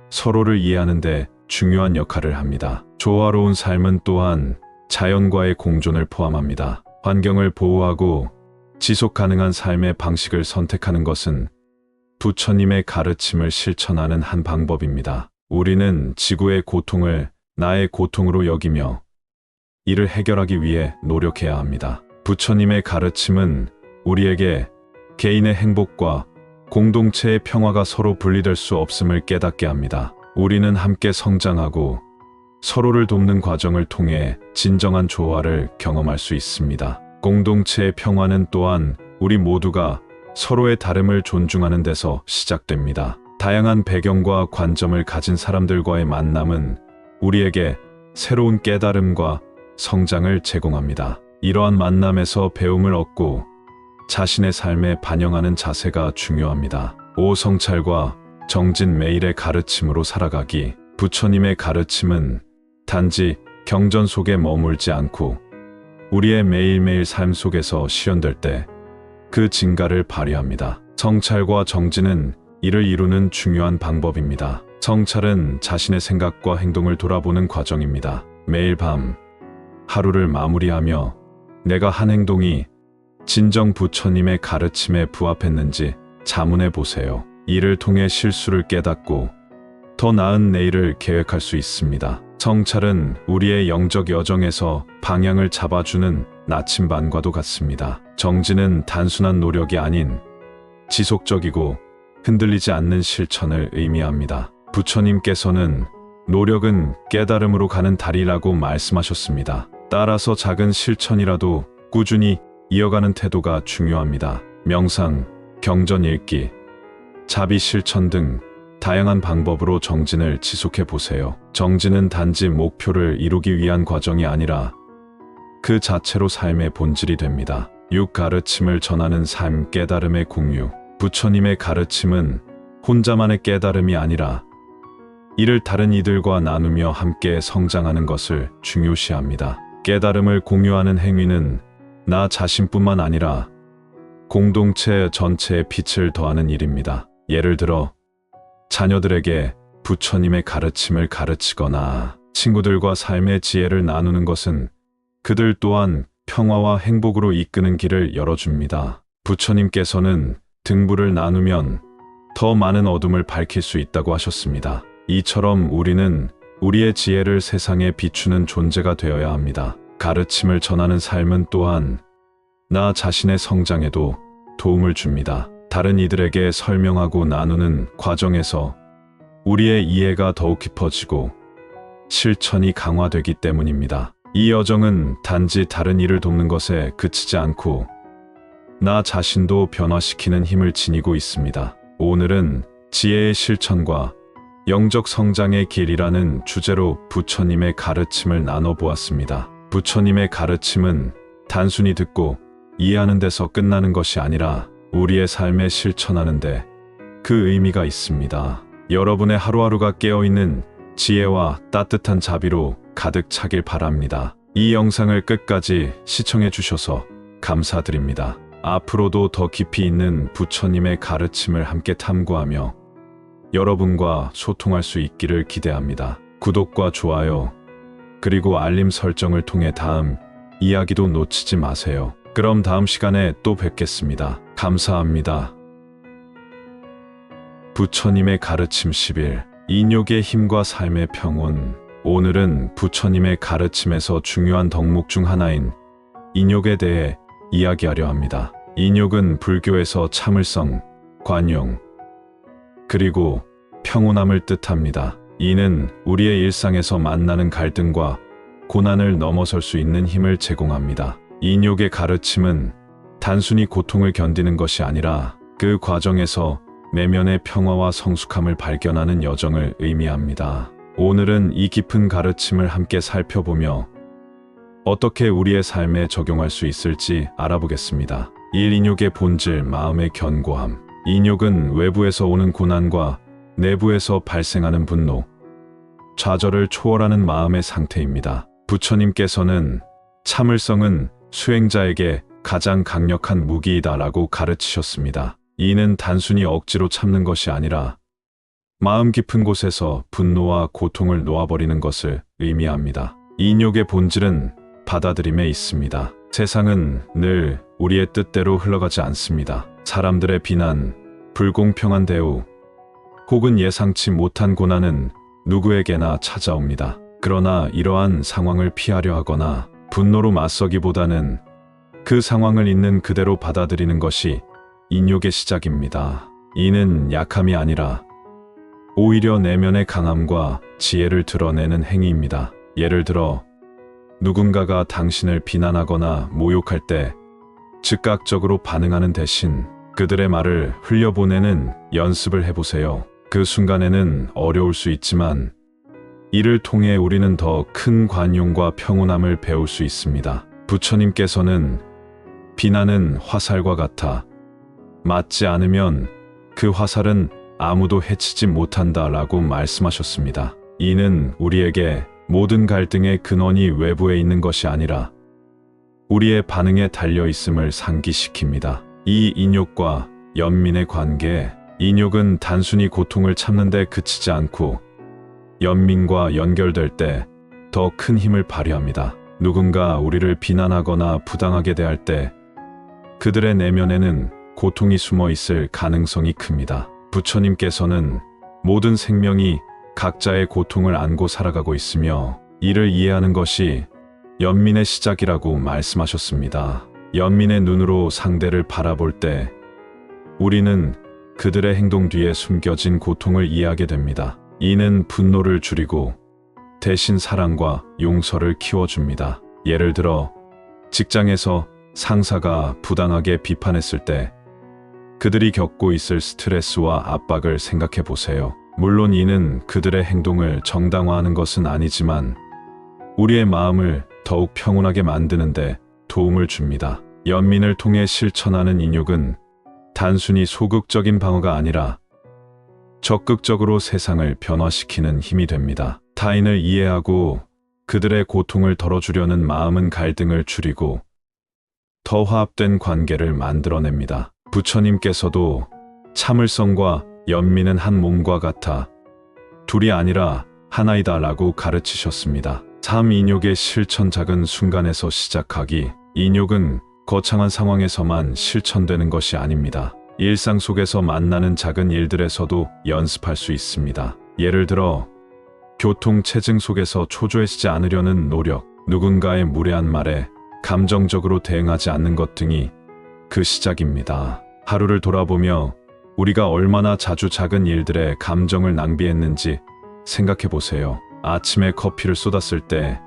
서로를 이해하는 데 중요한 역할을 합니다. 조화로운 삶은 또한 자연과의 공존을 포함합니다. 환경을 보호하고 지속 가능한 삶의 방식을 선택하는 것은 부처님의 가르침을 실천하는 한 방법입니다. 우리는 지구의 고통을 나의 고통으로 여기며 이를 해결하기 위해 노력해야 합니다. 부처님의 가르침은 우리에게 개인의 행복과 공동체의 평화가 서로 분리될 수 없음을 깨닫게 합니다. 우리는 함께 성장하고 서로를 돕는 과정을 통해 진정한 조화를 경험할 수 있습니다. 공동체의 평화는 또한 우리 모두가 서로의 다름을 존중하는 데서 시작됩니다. 다양한 배경과 관점을 가진 사람들과의 만남은 우리에게 새로운 깨달음과 성장을 제공합니다. 이러한 만남에서 배움을 얻고 자신의 삶에 반영하는 자세가 중요합니다. 오성찰과 정진 매일의 가르침으로 살아가기. 부처님의 가르침은 단지 경전 속에 머물지 않고 우리의 매일매일 삶 속에서 실현될 때 그 진가를 발휘합니다. 성찰과 정진은 이를 이루는 중요한 방법입니다. 성찰은 자신의 생각과 행동을 돌아보는 과정입니다. 매일 밤 하루를 마무리하며 내가 한 행동이 진정 부처님의 가르침에 부합했는지 자문해 보세요. 이를 통해 실수를 깨닫고 더 나은 내일을 계획할 수 있습니다. 성찰은 우리의 영적 여정에서 방향을 잡아주는 나침반과도 같습니다. 정진은 단순한 노력이 아닌 지속적이고 흔들리지 않는 실천을 의미합니다. 부처님께서는 노력은 깨달음으로 가는 다리라고 말씀하셨습니다. 따라서 작은 실천이라도 꾸준히 이어가는 태도가 중요합니다. 명상, 경전 읽기, 자비 실천 등 다양한 방법으로 정진을 지속해 보세요. 정진은 단지 목표를 이루기 위한 과정이 아니라 그 자체로 삶의 본질이 됩니다. 육 가르침을 전하는 삶 깨달음의 공유. 부처님의 가르침은 혼자만의 깨달음이 아니라 이를 다른 이들과 나누며 함께 성장하는 것을 중요시합니다. 깨달음을 공유하는 행위는 나 자신뿐만 아니라 공동체 전체에 빛을 더하는 일입니다. 예를 들어 자녀들에게 부처님의 가르침을 가르치거나 친구들과 삶의 지혜를 나누는 것은 그들 또한 평화와 행복으로 이끄는 길을 열어줍니다. 부처님께서는 등불을 나누면 더 많은 어둠을 밝힐 수 있다고 하셨습니다. 이처럼 우리는 우리의 지혜를 세상에 비추는 존재가 되어야 합니다. 가르침을 전하는 삶은 또한 나 자신의 성장에도 도움을 줍니다. 다른 이들에게 설명하고 나누는 과정에서 우리의 이해가 더욱 깊어지고 실천이 강화되기 때문입니다. 이 여정은 단지 다른 이를 돕는 것에 그치지 않고 나 자신도 변화시키는 힘을 지니고 있습니다. 오늘은 지혜의 실천과 영적 성장의 길이라는 주제로 부처님의 가르침을 나눠보았습니다. 부처님의 가르침은 단순히 듣고 이해하는 데서 끝나는 것이 아니라 우리의 삶에 실천하는데 그 의미가 있습니다. 여러분의 하루하루가 깨어있는 지혜와 따뜻한 자비로 가득 차길 바랍니다. 이 영상을 끝까지 시청해 주셔서 감사드립니다. 앞으로도 더 깊이 있는 부처님의 가르침을 함께 탐구하며 여러분과 소통할 수 있기를 기대합니다. 구독과 좋아요, 그리고 알림 설정을 통해 다음 이야기도 놓치지 마세요. 그럼 다음 시간에 또 뵙겠습니다. 감사합니다. 부처님의 가르침 10일, 인욕의 힘과 삶의 평온. 오늘은 부처님의 가르침에서 중요한 덕목 중 하나인 인욕에 대해 이야기하려 합니다. 인욕은 불교에서 참을성, 관용, 그리고 평온함을 뜻합니다. 이는 우리의 일상에서 만나는 갈등과 고난을 넘어설 수 있는 힘을 제공합니다. 인욕의 가르침은 단순히 고통을 견디는 것이 아니라 그 과정에서 내면의 평화와 성숙함을 발견하는 여정을 의미합니다. 오늘은 이 깊은 가르침을 함께 살펴보며 어떻게 우리의 삶에 적용할 수 있을지 알아보겠습니다. 1. 인욕의 본질, 마음의 견고함. 인욕은 외부에서 오는 고난과 내부에서 발생하는 분노, 좌절을 초월하는 마음의 상태입니다. 부처님께서는 참을성은 수행자에게 가장 강력한 무기이다라고 가르치셨습니다. 이는 단순히 억지로 참는 것이 아니라 마음 깊은 곳에서 분노와 고통을 놓아버리는 것을 의미합니다. 인욕의 본질은 받아들임에 있습니다. 세상은 늘 우리의 뜻대로 흘러가지 않습니다. 사람들의 비난, 불공평한 대우, 혹은 예상치 못한 고난은 누구에게나 찾아옵니다. 그러나 이러한 상황을 피하려 하거나 분노로 맞서기보다는 그 상황을 있는 그대로 받아들이는 것이 인욕의 시작입니다. 이는 약함이 아니라 오히려 내면의 강함과 지혜를 드러내는 행위입니다. 예를 들어 누군가가 당신을 비난하거나 모욕할 때 즉각적으로 반응하는 대신 그들의 말을 흘려보내는 연습을 해보세요. 그 순간에는 어려울 수 있지만 이를 통해 우리는 더 큰 관용과 평온함을 배울 수 있습니다. 부처님께서는 비난은 화살과 같아 맞지 않으면 그 화살은 아무도 해치지 못한다라고 말씀하셨습니다. 이는 우리에게 모든 갈등의 근원이 외부에 있는 것이 아니라 우리의 반응에 달려 있음을 상기시킵니다. 이 인욕과 연민의 관계, 인욕은 단순히 고통을 참는 데 그치지 않고 연민과 연결될 때 더 큰 힘을 발휘합니다. 누군가 우리를 비난하거나 부당하게 대할 때 그들의 내면에는 고통이 숨어 있을 가능성이 큽니다. 부처님께서는 모든 생명이 각자의 고통을 안고 살아가고 있으며 이를 이해하는 것이 연민의 시작이라고 말씀하셨습니다. 연민의 눈으로 상대를 바라볼 때 우리는 그들의 행동 뒤에 숨겨진 고통을 이해하게 됩니다. 이는 분노를 줄이고 대신 사랑과 용서를 키워줍니다. 예를 들어 직장에서 상사가 부당하게 비판했을 때 그들이 겪고 있을 스트레스와 압박을 생각해 보세요. 물론 이는 그들의 행동을 정당화하는 것은 아니지만 우리의 마음을 더욱 평온하게 만드는데 도움을 줍니다. 연민을 통해 실천하는 인욕은 단순히 소극적인 방어가 아니라 적극적으로 세상을 변화시키는 힘이 됩니다. 타인을 이해하고 그들의 고통을 덜어주려는 마음은 갈등을 줄이고 더 화합된 관계를 만들어냅니다. 부처님께서도 참을성과 연민은 한 몸과 같아 둘이 아니라 하나이다라고 가르치셨습니다. 참 인욕의 실천 작은 순간에서 시작하기. 인욕은 거창한 상황에서만 실천되는 것이 아닙니다. 일상 속에서 만나는 작은 일들에서도 연습할 수 있습니다. 예를 들어 교통체증 속에서 초조해지지 않으려는 노력, 누군가의 무례한 말에 감정적으로 대응하지 않는 것 등이 그 시작입니다. 하루를 돌아보며 우리가 얼마나 자주 작은 일들에 감정을 낭비했는지 생각해 보세요. 아침에 커피를 쏟았을 때,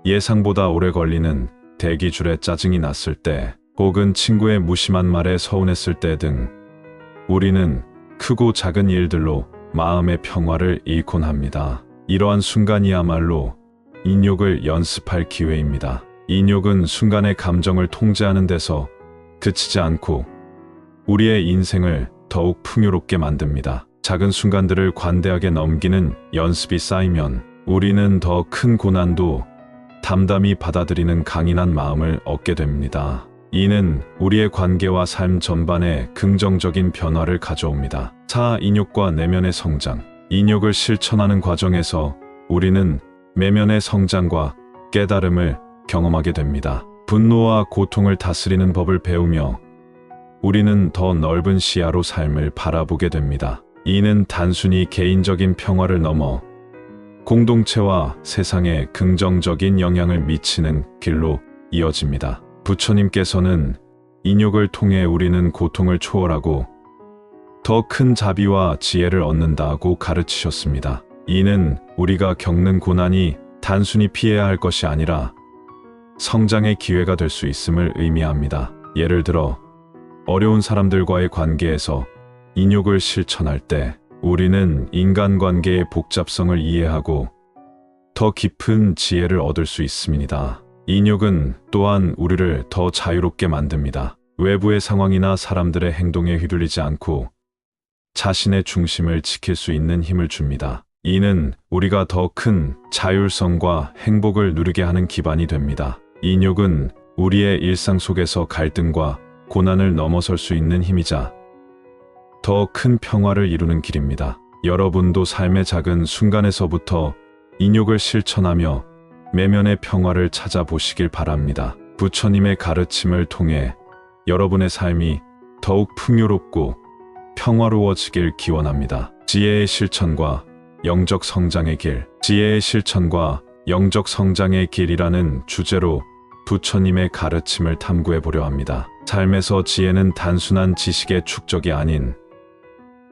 예상보다 오래 걸리는 대기줄에 짜증이 났을 때, 혹은 친구의 무심한 말에 서운했을 때 등 우리는 크고 작은 일들로 마음의 평화를 잃곤 합니다. 이러한 순간이야말로 인욕을 연습할 기회입니다. 인욕은 순간의 감정을 통제하는 데서 그치지 않고 우리의 인생을 더욱 풍요롭게 만듭니다. 작은 순간들을 관대하게 넘기는 연습이 쌓이면 우리는 더 큰 고난도 담담히 받아들이는 강인한 마음을 얻게 됩니다. 이는 우리의 관계와 삶 전반에 긍정적인 변화를 가져옵니다. 4. 인욕과 내면의 성장. 인욕을 실천하는 과정에서 우리는 내면의 성장과 깨달음을 경험하게 됩니다. 분노와 고통을 다스리는 법을 배우며 우리는 더 넓은 시야로 삶을 바라보게 됩니다. 이는 단순히 개인적인 평화를 넘어 공동체와 세상에 긍정적인 영향을 미치는 길로 이어집니다. 부처님께서는 인욕을 통해 우리는 고통을 초월하고 더 큰 자비와 지혜를 얻는다고 가르치셨습니다. 이는 우리가 겪는 고난이 단순히 피해야 할 것이 아니라 성장의 기회가 될 수 있음을 의미합니다. 예를 들어 어려운 사람들과의 관계에서 인욕을 실천할 때 우리는 인간관계의 복잡성을 이해하고 더 깊은 지혜를 얻을 수 있습니다. 인욕은 또한 우리를 더 자유롭게 만듭니다. 외부의 상황이나 사람들의 행동에 휘둘리지 않고 자신의 중심을 지킬 수 있는 힘을 줍니다. 이는 우리가 더 큰 자율성과 행복을 누리게 하는 기반이 됩니다. 인욕은 우리의 일상 속에서 갈등과 고난을 넘어설 수 있는 힘이자 더 큰 평화를 이루는 길입니다. 여러분도 삶의 작은 순간에서부터 인욕을 실천하며 내면의 평화를 찾아보시길 바랍니다. 부처님의 가르침을 통해 여러분의 삶이 더욱 풍요롭고 평화로워지길 기원합니다. 지혜의 실천과 영적 성장의 길, 지혜의 실천과 영적 성장의 길이라는 주제로 부처님의 가르침을 탐구해 보려 합니다. 삶에서 지혜는 단순한 지식의 축적이 아닌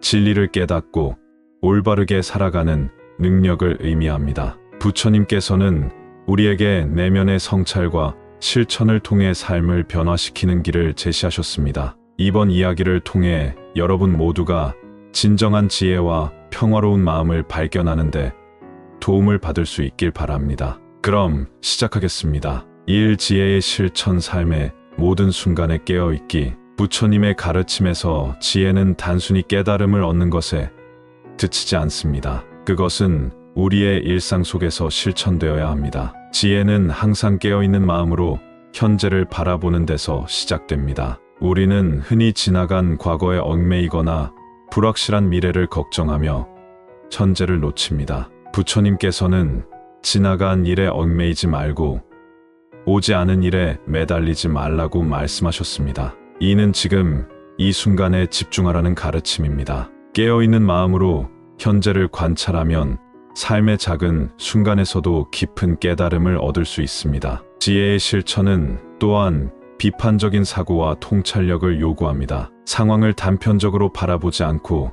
진리를 깨닫고 올바르게 살아가는 능력을 의미합니다. 부처님께서는 우리에게 내면의 성찰과 실천을 통해 삶을 변화시키는 길을 제시하셨습니다. 이번 이야기를 통해 여러분 모두가 진정한 지혜와 평화로운 마음을 발견하는데 도움을 받을 수 있길 바랍니다. 그럼 시작하겠습니다. 1. 지혜의 실천. 삶의 모든 순간에 깨어있기. 부처님의 가르침에서 지혜는 단순히 깨달음을 얻는 것에 그치지 않습니다. 그것은 우리의 일상 속에서 실천되어야 합니다. 지혜는 항상 깨어있는 마음으로 현재를 바라보는 데서 시작됩니다. 우리는 흔히 지나간 과거에 얽매이거나 불확실한 미래를 걱정하며 현재를 놓칩니다. 부처님께서는 지나간 일에 얽매이지 말고 오지 않은 일에 매달리지 말라고 말씀하셨습니다. 이는 지금 이 순간에 집중하라는 가르침입니다. 깨어있는 마음으로 현재를 관찰하면 삶의 작은 순간에서도 깊은 깨달음을 얻을 수 있습니다. 지혜의 실천은 또한 비판적인 사고와 통찰력을 요구합니다. 상황을 단편적으로 바라보지 않고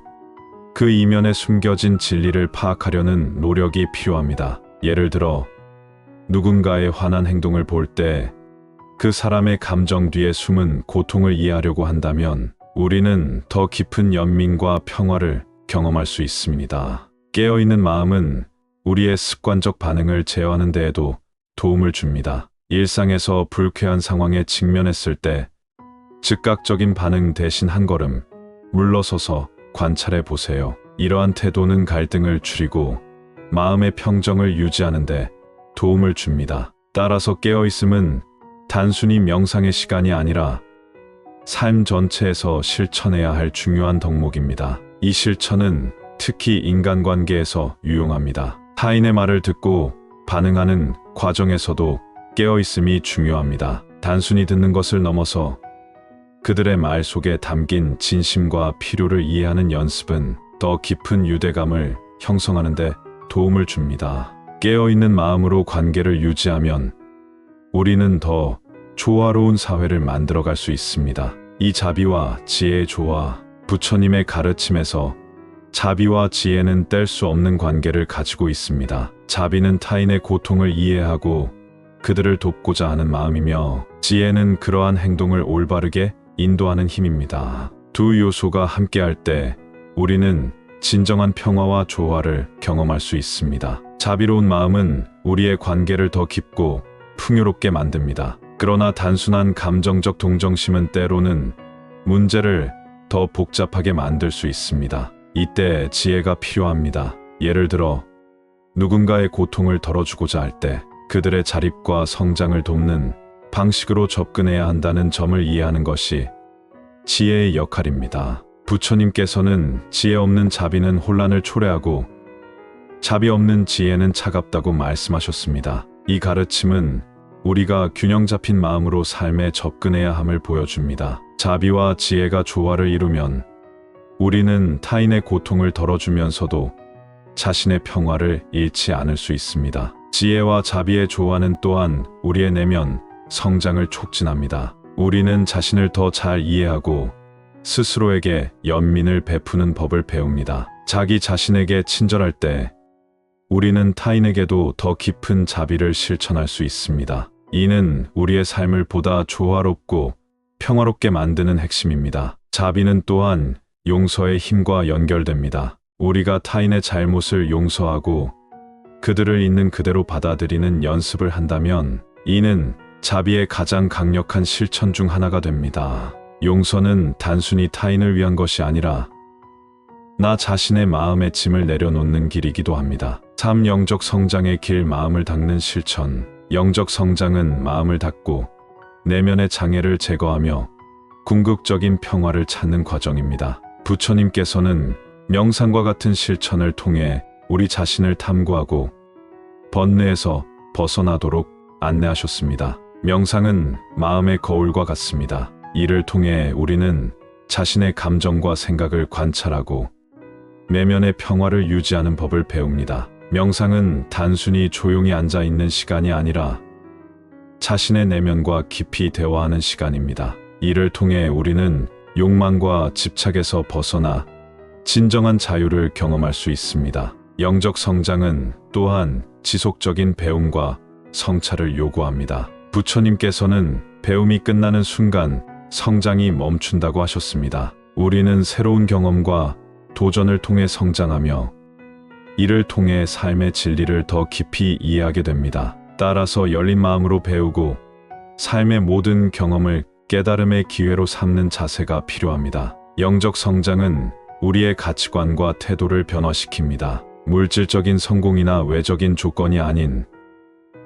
그 이면에 숨겨진 진리를 파악하려는 노력이 필요합니다. 예를 들어 누군가의 화난 행동을 볼 때 그 사람의 감정 뒤에 숨은 고통을 이해하려고 한다면 우리는 더 깊은 연민과 평화를 경험할 수 있습니다. 깨어있는 마음은 우리의 습관적 반응을 제어하는 데에도 도움을 줍니다. 일상에서 불쾌한 상황에 직면했을 때 즉각적인 반응 대신 한 걸음 물러서서 관찰해 보세요. 이러한 태도는 갈등을 줄이고 마음의 평정을 유지하는 데 도움을 줍니다. 따라서 깨어있음은 단순히 명상의 시간이 아니라 삶 전체에서 실천해야 할 중요한 덕목입니다. 이 실천은 특히 인간관계에서 유용합니다. 타인의 말을 듣고 반응하는 과정에서도 깨어있음이 중요합니다. 단순히 듣는 것을 넘어서 그들의 말 속에 담긴 진심과 필요를 이해하는 연습은 더 깊은 유대감을 형성하는 데 도움을 줍니다. 깨어있는 마음으로 관계를 유지하면 우리는 더 조화로운 사회를 만들어갈 수 있습니다. 이 자비와 지혜의 조화. 부처님의 가르침에서 자비와 지혜는 뗄 수 없는 관계를 가지고 있습니다. 자비는 타인의 고통을 이해하고 그들을 돕고자 하는 마음이며 지혜는 그러한 행동을 올바르게 인도하는 힘입니다. 두 요소가 함께할 때 우리는 진정한 평화와 조화를 경험할 수 있습니다. 자비로운 마음은 우리의 관계를 더 깊고 풍요롭게 만듭니다. 그러나 단순한 감정적 동정심은 때로는 문제를 더 복잡하게 만들 수 있습니다. 이때 지혜가 필요합니다. 예를 들어 누군가의 고통을 덜어주고자 할 때 그들의 자립과 성장을 돕는 방식으로 접근해야 한다는 점을 이해하는 것이 지혜의 역할입니다. 부처님께서는 지혜 없는 자비는 혼란을 초래하고 자비 없는 지혜는 차갑다고 말씀하셨습니다. 이 가르침은 우리가 균형 잡힌 마음으로 삶에 접근해야 함을 보여줍니다. 자비와 지혜가 조화를 이루면 우리는 타인의 고통을 덜어주면서도 자신의 평화를 잃지 않을 수 있습니다. 지혜와 자비의 조화는 또한 우리의 내면 성장을 촉진합니다. 우리는 자신을 더 잘 이해하고 스스로에게 연민을 베푸는 법을 배웁니다. 자기 자신에게 친절할 때 우리는 타인에게도 더 깊은 자비를 실천할 수 있습니다. 이는 우리의 삶을 보다 조화롭고 평화롭게 만드는 핵심입니다. 자비는 또한 용서의 힘과 연결됩니다. 우리가 타인의 잘못을 용서하고 그들을 있는 그대로 받아들이는 연습을 한다면 이는 자비의 가장 강력한 실천 중 하나가 됩니다. 용서는 단순히 타인을 위한 것이 아니라 나 자신의 마음의 짐을 내려놓는 길이기도 합니다. 3. 영적 성장의 길. 마음을 닦는 실천. 영적 성장은 마음을 닦고 내면의 장애를 제거하며 궁극적인 평화를 찾는 과정입니다. 부처님께서는 명상과 같은 실천을 통해 우리 자신을 탐구하고 번뇌에서 벗어나도록 안내하셨습니다. 명상은 마음의 거울과 같습니다. 이를 통해 우리는 자신의 감정과 생각을 관찰하고 내면의 평화를 유지하는 법을 배웁니다. 명상은 단순히 조용히 앉아 있는 시간이 아니라 자신의 내면과 깊이 대화하는 시간입니다. 이를 통해 우리는 욕망과 집착에서 벗어나 진정한 자유를 경험할 수 있습니다. 영적 성장은 또한 지속적인 배움과 성찰을 요구합니다. 부처님께서는 배움이 끝나는 순간 성장이 멈춘다고 하셨습니다. 우리는 새로운 경험과 도전을 통해 성장하며 이를 통해 삶의 진리를 더 깊이 이해하게 됩니다. 따라서 열린 마음으로 배우고 삶의 모든 경험을 깨달음의 기회로 삼는 자세가 필요합니다. 영적 성장은 우리의 가치관과 태도를 변화시킵니다. 물질적인 성공이나 외적인 조건이 아닌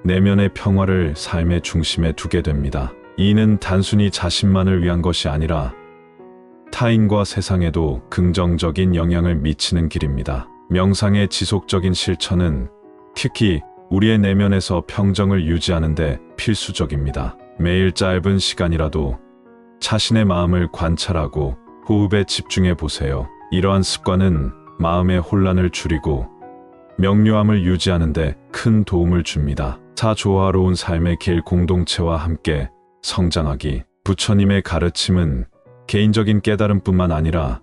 내면의 평화를 삶의 중심에 두게 됩니다. 이는 단순히 자신만을 위한 것이 아니라 타인과 세상에도 긍정적인 영향을 미치는 길입니다. 명상의 지속적인 실천은 특히 우리의 내면에서 평정을 유지하는 데 필수적입니다. 매일 짧은 시간이라도 자신의 마음을 관찰하고 호흡에 집중해 보세요. 이러한 습관은 마음의 혼란을 줄이고 명료함을 유지하는 데 큰 도움을 줍니다. 조화로운 삶의 길. 공동체와 함께 성장하기. 부처님의 가르침은 개인적인 깨달음뿐만 아니라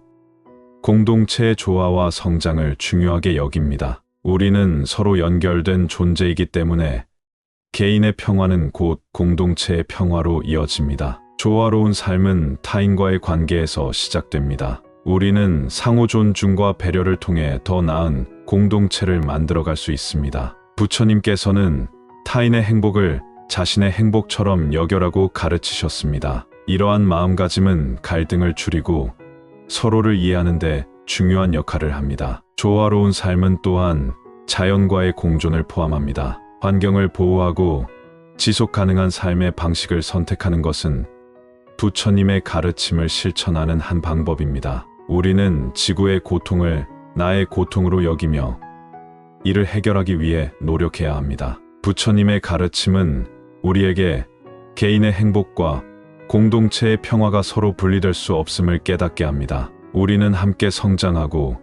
공동체의 조화와 성장을 중요하게 여깁니다. 우리는 서로 연결된 존재이기 때문에 개인의 평화는 곧 공동체의 평화로 이어집니다. 조화로운 삶은 타인과의 관계에서 시작됩니다. 우리는 상호 존중과 배려를 통해 더 나은 공동체를 만들어갈 수 있습니다. 부처님께서는 타인의 행복을 자신의 행복처럼 여겨라고 가르치셨습니다. 이러한 마음가짐은 갈등을 줄이고 서로를 이해하는 데 중요한 역할을 합니다. 조화로운 삶은 또한 자연과의 공존을 포함합니다. 환경을 보호하고 지속 가능한 삶의 방식을 선택하는 것은 부처님의 가르침을 실천하는 한 방법입니다. 우리는 지구의 고통을 나의 고통으로 여기며 이를 해결하기 위해 노력해야 합니다. 부처님의 가르침은 우리에게 개인의 행복과 공동체의 평화가 서로 분리될 수 없음을 깨닫게 합니다. 우리는 함께 성장하고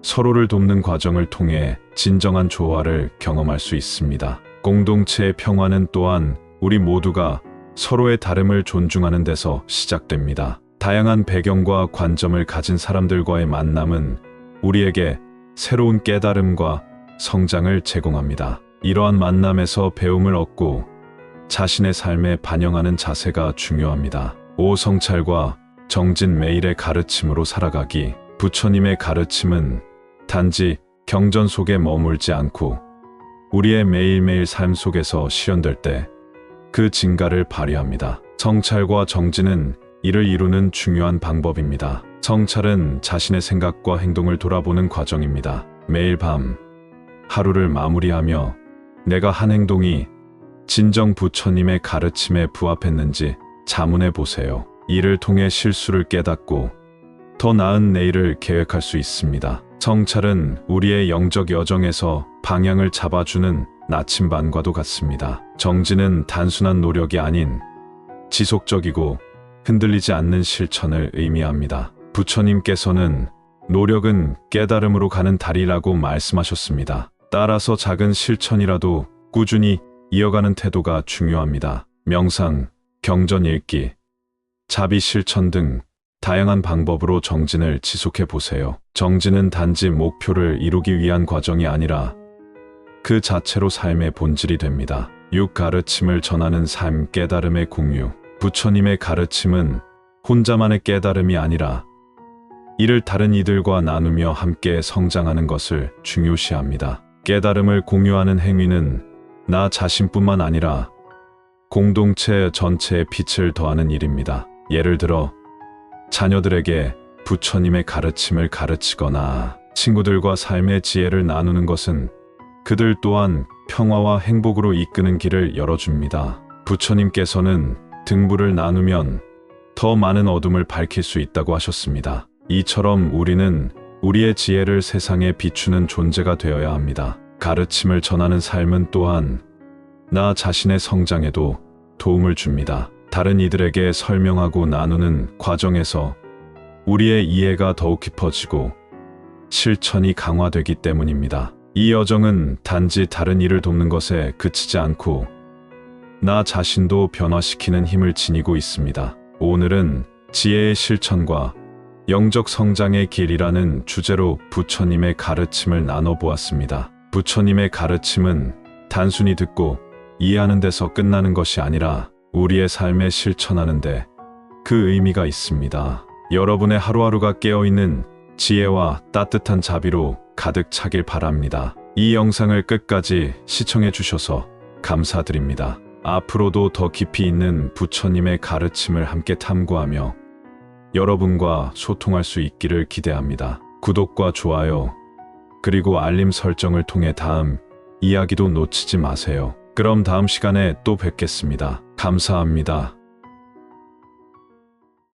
서로를 돕는 과정을 통해 진정한 조화를 경험할 수 있습니다. 공동체의 평화는 또한 우리 모두가 서로의 다름을 존중하는 데서 시작됩니다. 다양한 배경과 관점을 가진 사람들과의 만남은 우리에게 새로운 깨달음과 성장을 제공합니다. 이러한 만남에서 배움을 얻고 자신의 삶에 반영하는 자세가 중요합니다. 성찰과 정진. 매일의 가르침으로 살아가기. 부처님의 가르침은 단지 경전 속에 머물지 않고 우리의 매일매일 삶 속에서 실현될 때 그 진가를 발휘합니다. 성찰과 정진은 이를 이루는 중요한 방법입니다. 성찰은 자신의 생각과 행동을 돌아보는 과정입니다. 매일 밤 하루를 마무리하며 내가 한 행동이 진정 부처님의 가르침에 부합했는지 자문해 보세요. 이를 통해 실수를 깨닫고 더 나은 내일을 계획할 수 있습니다. 성찰은 우리의 영적 여정에서 방향을 잡아주는 나침반과도 같습니다. 정진은 단순한 노력이 아닌 지속적이고 흔들리지 않는 실천을 의미합니다. 부처님께서는 노력은 깨달음으로 가는 다리라고 말씀하셨습니다. 따라서 작은 실천이라도 꾸준히 이어가는 태도가 중요합니다. 명상, 경전 읽기, 자비 실천 등 다양한 방법으로 정진을 지속해 보세요. 정진은 단지 목표를 이루기 위한 과정이 아니라 그 자체로 삶의 본질이 됩니다. 가르침을 전하는 삶. 깨달음의 공유. 부처님의 가르침은 혼자만의 깨달음이 아니라 이를 다른 이들과 나누며 함께 성장하는 것을 중요시합니다. 깨달음을 공유하는 행위는 나 자신뿐만 아니라 공동체 전체에 빛을 더하는 일입니다. 예를 들어 자녀들에게 부처님의 가르침을 가르치거나 친구들과 삶의 지혜를 나누는 것은 그들 또한 평화와 행복으로 이끄는 길을 열어줍니다. 부처님께서는 등불을 나누면 더 많은 어둠을 밝힐 수 있다고 하셨습니다. 이처럼 우리는 우리의 지혜를 세상에 비추는 존재가 되어야 합니다. 가르침을 전하는 삶은 또한 나 자신의 성장에도 도움을 줍니다. 다른 이들에게 설명하고 나누는 과정에서 우리의 이해가 더욱 깊어지고 실천이 강화되기 때문입니다. 이 여정은 단지 다른 이를 돕는 것에 그치지 않고 나 자신도 변화시키는 힘을 지니고 있습니다. 오늘은 지혜의 실천과 영적 성장의 길이라는 주제로 부처님의 가르침을 나눠보았습니다. 부처님의 가르침은 단순히 듣고 이해하는 데서 끝나는 것이 아니라 우리의 삶에 실천하는데 그 의미가 있습니다. 여러분의 하루하루가 깨어있는 지혜와 따뜻한 자비로 가득 차길 바랍니다. 이 영상을 끝까지 시청해 주셔서 감사드립니다. 앞으로도 더 깊이 있는 부처님의 가르침을 함께 탐구하며 여러분과 소통할 수 있기를 기대합니다. 구독과 좋아요, 그리고 알림 설정을 통해 다음 이야기도 놓치지 마세요. 그럼 다음 시간에 또 뵙겠습니다. 감사합니다.